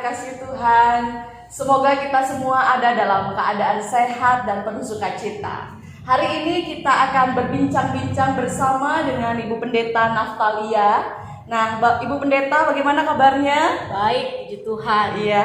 kasih Tuhan, semoga kita semua ada dalam keadaan sehat dan penuh sukacita. Hari ini kita akan berbincang-bincang bersama dengan Ibu Pendeta Naftalia. Nah, Ibu Pendeta, bagaimana kabarnya? Baik, puji Tuhan. Iya,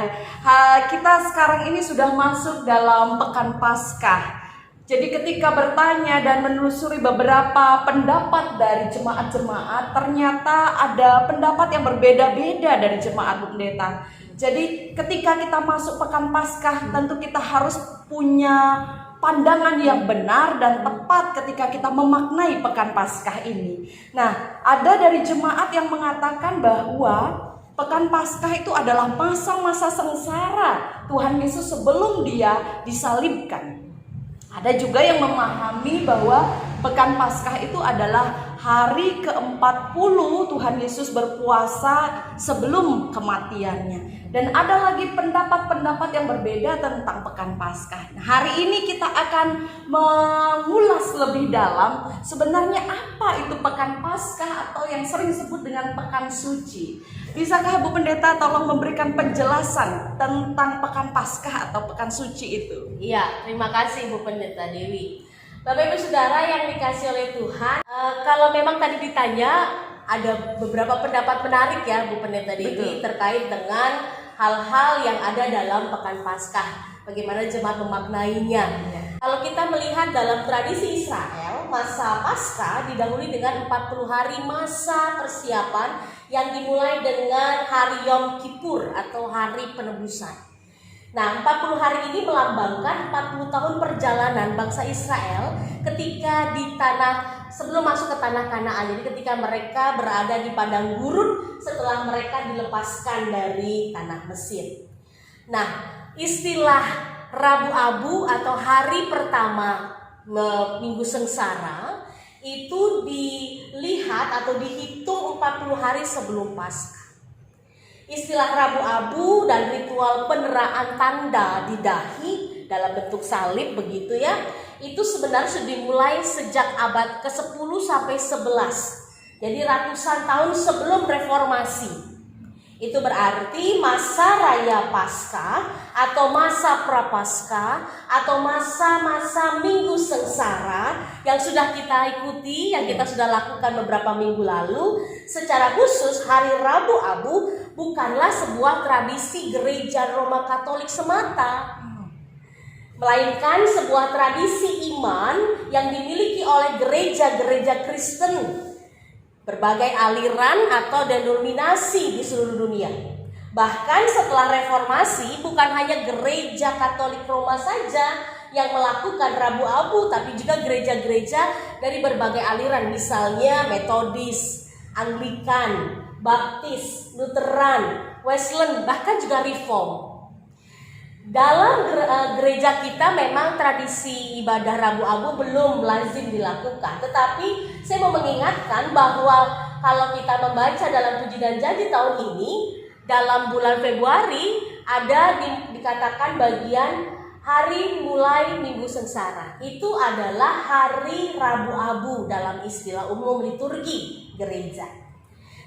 kita sekarang ini sudah masuk dalam Pekan Paskah. Jadi ketika bertanya dan menelusuri beberapa pendapat dari jemaat-jemaat, ternyata ada pendapat yang berbeda-beda dari jemaat Bu Pendeta. Jadi ketika kita masuk Pekan Paskah, tentu kita harus punya pandangan yang benar dan tepat ketika kita memaknai Pekan Paskah ini. Nah, ada dari jemaat yang mengatakan bahwa Pekan Paskah itu adalah masa-masa sengsara Tuhan Yesus sebelum Dia disalibkan. Ada juga yang memahami bahwa Pekan Paskah itu adalah hari ke-40 Tuhan Yesus berpuasa sebelum kematiannya. Dan ada lagi pendapat-pendapat yang berbeda tentang Pekan Paskah. Nah, hari ini kita akan mengulas lebih dalam sebenarnya apa itu Pekan Paskah atau yang sering disebut dengan Pekan Suci. Bisakah Bu Pendeta tolong memberikan penjelasan tentang Pekan Paskah atau Pekan Suci itu? Iya, terima kasih Bu Pendeta Dewi. Bapak Ibu Saudara yang dikasih oleh Tuhan, kalau memang tadi ditanya ada beberapa pendapat menarik ya Bu Pendeta Dewi terkait dengan hal-hal yang ada dalam Pekan Paskah. Bagaimana jemaat memaknainya? Kalau kita melihat dalam tradisi Israel, masa Paskah didahului dengan 40 hari masa persiapan yang dimulai dengan hari Yom Kippur atau hari penebusan. Nah, 40 hari ini melambangkan 40 tahun perjalanan bangsa Israel ketika di tanah sebelum masuk ke tanah Kanaan. Jadi ketika mereka berada di padang gurun setelah mereka dilepaskan dari tanah Mesir. Nah, istilah Rabu Abu atau hari pertama Minggu Sengsara itu dilihat atau dihitung 40 hari sebelum Paskah. Istilah Rabu Abu dan ritual peneraan tanda di dahi dalam bentuk salib begitu ya, itu sebenarnya sudah dimulai sejak abad ke-10 sampai 11. Jadi ratusan tahun sebelum reformasi. Itu berarti masa raya Paskah atau masa prapaskah atau masa-masa Minggu Sengsara yang sudah kita ikuti, yang kita sudah lakukan beberapa minggu lalu. Secara khusus hari Rabu Abu bukanlah sebuah tradisi gereja Roma Katolik semata, melainkan sebuah tradisi iman yang dimiliki oleh gereja-gereja Kristen berbagai aliran atau denominasi di seluruh dunia. Bahkan setelah reformasi, bukan hanya gereja Katolik Roma saja yang melakukan Rabu Abu, tapi juga gereja-gereja dari berbagai aliran, misalnya Metodis, Anglikan, Baptis, Lutheran, Wesleyan, bahkan juga Reform. Dalam gereja kita memang tradisi ibadah Rabu Abu belum lazim dilakukan. Tetapi saya mau mengingatkan bahwa kalau kita membaca dalam Puji dan Janji tahun ini, dalam bulan Februari ada dikatakan bagian hari mulai Minggu Sengsara. Itu adalah hari Rabu Abu dalam istilah umum liturgi gereja.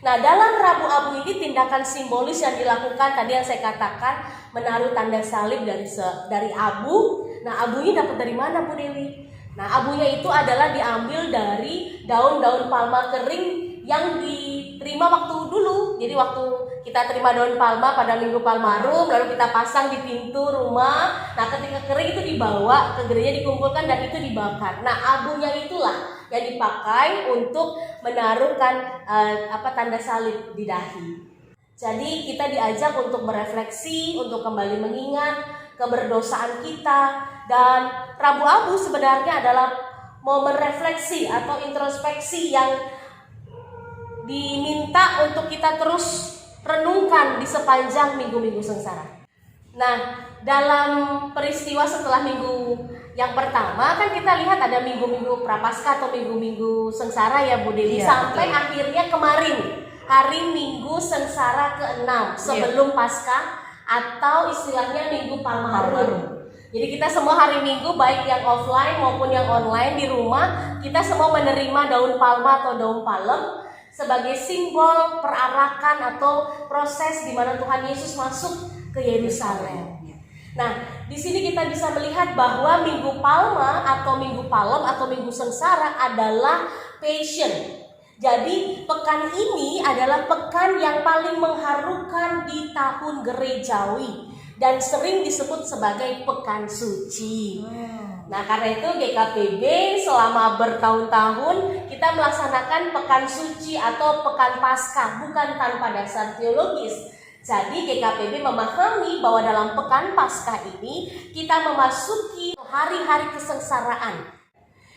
Nah, dalam Rabu Abu ini tindakan simbolis yang dilakukan tadi yang saya katakan menaruh tanda salib dari abu. Nah, abunya dapat dari mana Bu Dewi? Nah, abunya itu adalah diambil dari daun-daun palma kering yang diterima waktu dulu. Jadi waktu kita terima daun palma pada Minggu Palmarum, lalu kita pasang di pintu rumah. Nah, ketika kering itu dibawa ke gereja, dikumpulkan dan itu dibakar. Nah, abunya itulah yang dipakai untuk menaruhkan tanda salib di dahi. Jadi kita diajak untuk berefleksi, untuk kembali mengingat keberdosaan kita. Dan Rabu Abu sebenarnya adalah momen refleksi atau introspeksi yang diminta untuk kita terus renungkan di sepanjang minggu-minggu sengsara. Nah, dalam peristiwa setelah minggu yang pertama kan kita lihat ada minggu-minggu prapaskah atau minggu-minggu sengsara ya Bu Dewi, sampai akhirnya kemarin hari Minggu Sengsara ke-6 sebelum Paskah atau istilahnya Minggu Palmarum. Jadi kita semua hari Minggu baik yang offline maupun yang online di rumah, kita semua menerima daun palma atau daun palem sebagai simbol perarakan atau proses di mana Tuhan Yesus masuk ke Yerusalem. Nah, di sini kita bisa melihat bahwa Minggu Palma atau Minggu Palem atau Minggu Sengsara adalah Passion. Jadi pekan ini adalah pekan yang paling mengharukan di tahun gerejawi dan sering disebut sebagai pekan suci. Nah, karena itu GKPB selama bertahun-tahun kita melaksanakan pekan suci atau pekan Paskah, bukan tanpa dasar teologis. Jadi GKPB memahami bahwa dalam pekan Paskah ini kita memasuki hari-hari kesengsaraan.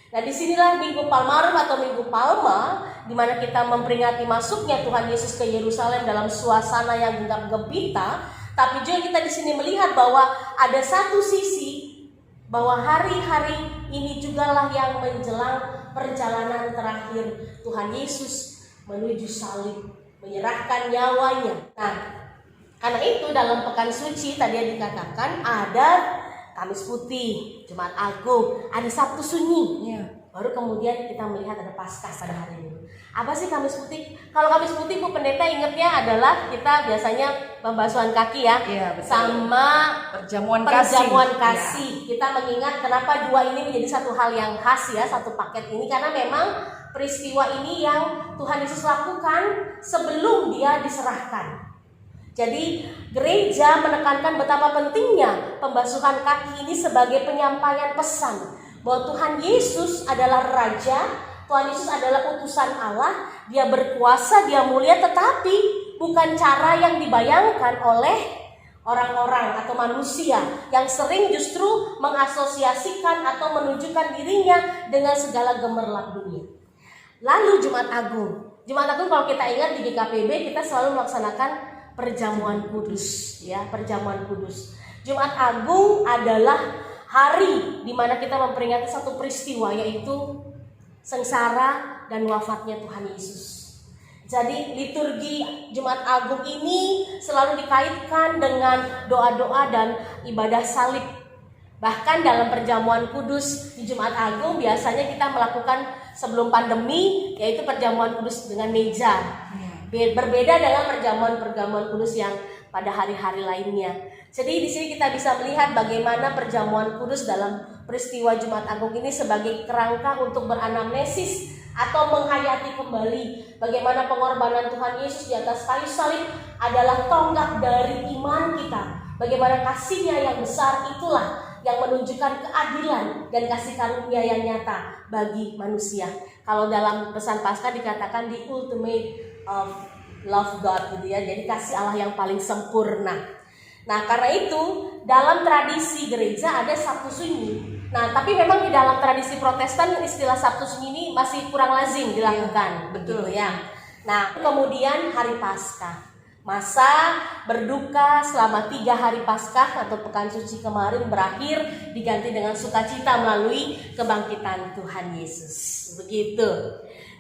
Nah, disinilah Minggu Palmarum atau Minggu Palma, di mana kita memperingati masuknya Tuhan Yesus ke Yerusalem dalam suasana yang genggam gempita. Tapi juga kita di sini melihat bahwa ada satu sisi bahwa hari-hari ini jugalah yang menjelang perjalanan terakhir Tuhan Yesus menuju salib, menyerahkan nyawanya. Nah, karena itu dalam pekan suci tadi yang dikatakan ada Kamis Putih, Jumat Agung, ada Sabtu Sunyi. Baru kemudian kita melihat ada Paskah pada hari ini. Apa sih Kamis Putih? Kalau Kamis Putih Bu Pendeta ingatnya adalah kita biasanya pembasuhan kaki ya, sama perjamuan kasih. Kita mengingat kenapa dua ini menjadi satu hal yang khas ya, satu paket ini, karena memang peristiwa ini yang Tuhan Yesus lakukan sebelum dia diserahkan. Jadi gereja menekankan betapa pentingnya pembasuhan kaki ini sebagai penyampaian pesan bahwa Tuhan Yesus adalah Raja, Tuhan Yesus adalah utusan Allah, dia berkuasa, dia mulia, tetapi bukan cara yang dibayangkan oleh orang-orang atau manusia yang sering justru mengasosiasikan atau menunjukkan dirinya dengan segala gemerlap dunia. Lalu Jumat Agung kalau kita ingat di GKPB kita selalu melaksanakan perjamuan kudus ya, perjamuan kudus. Jumat Agung adalah hari di mana kita memperingati satu peristiwa, yaitu sengsara dan wafatnya Tuhan Yesus. Jadi liturgi Jumat Agung ini selalu dikaitkan dengan doa-doa dan ibadah salib. Bahkan dalam perjamuan kudus di Jumat Agung biasanya kita melakukan sebelum pandemi, yaitu perjamuan kudus dengan meja. Berbeda dengan perjamuan kudus yang pada hari-hari lainnya. Jadi di sini kita bisa melihat bagaimana perjamuan kudus dalam peristiwa Jumat Agung ini sebagai kerangka untuk beranamnesis atau menghayati kembali bagaimana pengorbanan Tuhan Yesus di atas kayu salib adalah tonggak dari iman kita. Bagaimana kasih-Nya yang besar itulah yang menunjukkan keadilan dan kasih karunia yang nyata bagi manusia. Kalau dalam pesan Paskah dikatakan the ultimate of love God gitu ya. Jadi kasih Allah yang paling sempurna. Nah, karena itu dalam tradisi gereja ada Sabtu Sunyi. Nah, tapi memang di dalam tradisi Protestan istilah Sabtu Sunyi ini masih kurang lazim dilakukan, begitu ya. Nah, kemudian hari Paskah. Masa berduka selama 3 hari Paskah atau pekan suci kemarin berakhir diganti dengan sukacita melalui kebangkitan Tuhan Yesus. Begitu.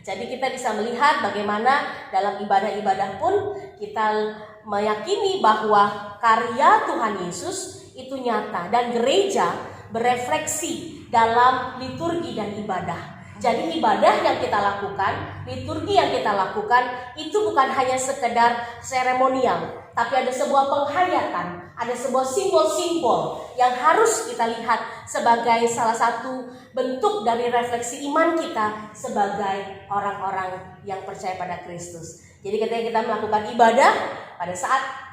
Jadi kita bisa melihat bagaimana dalam ibadah-ibadah pun kita meyakini bahwa karya Tuhan Yesus itu nyata dan gereja berefleksi dalam liturgi dan ibadah. Jadi ibadah yang kita lakukan, liturgi yang kita lakukan itu bukan hanya sekedar seremonial, tapi ada sebuah penghayatan, ada sebuah simbol-simbol yang harus kita lihat sebagai salah satu bentuk dari refleksi iman kita sebagai orang-orang yang percaya pada Kristus. Jadi ketika kita melakukan ibadah pada saat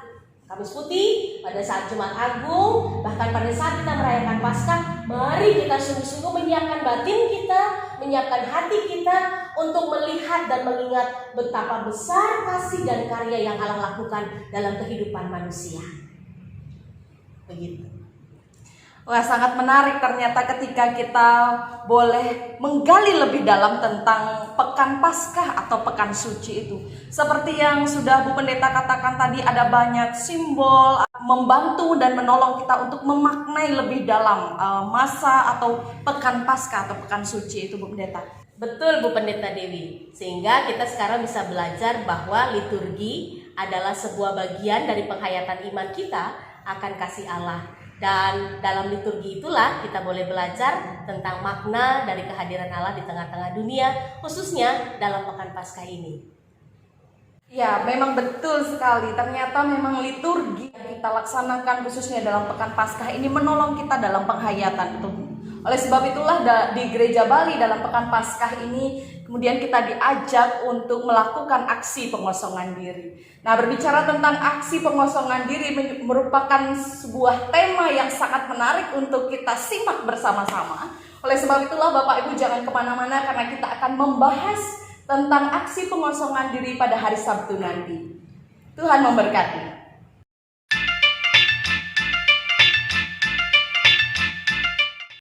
Kamis Putih, pada saat Jumat Agung, bahkan pada saat kita merayakan Paskah, mari kita sungguh-sungguh menyiapkan batin kita, menyiapkan hati kita untuk melihat dan mengingat betapa besar kasih dan karya yang Allah lakukan dalam kehidupan manusia. Begitu. Wah, sangat menarik ternyata ketika kita boleh menggali lebih dalam tentang pekan Paskah atau pekan suci itu. Seperti yang sudah Bu Pendeta katakan tadi, ada banyak simbol membantu dan menolong kita untuk memaknai lebih dalam masa atau pekan Paskah atau pekan suci itu, Bu Pendeta. Betul Bu Pendeta Dewi. Sehingga kita sekarang bisa belajar bahwa liturgi adalah sebuah bagian dari penghayatan iman kita akan kasih Allah. Dan dalam liturgi itulah kita boleh belajar tentang makna dari kehadiran Allah di tengah-tengah dunia, khususnya dalam pekan Paskah ini. Ya, memang betul sekali. Ternyata memang liturgi yang kita laksanakan khususnya dalam Pekan Paskah ini menolong kita dalam penghayatan tubuh. Oleh sebab itulah di Gereja Bali dalam Pekan Paskah ini kemudian kita diajak untuk melakukan aksi pengosongan diri. Nah, berbicara tentang aksi pengosongan diri merupakan sebuah tema yang sangat menarik untuk kita simak bersama-sama. Oleh sebab itulah Bapak Ibu jangan kemana-mana karena kita akan membahas tentang aksi pengosongan diri pada hari Sabtu nanti. Tuhan memberkati.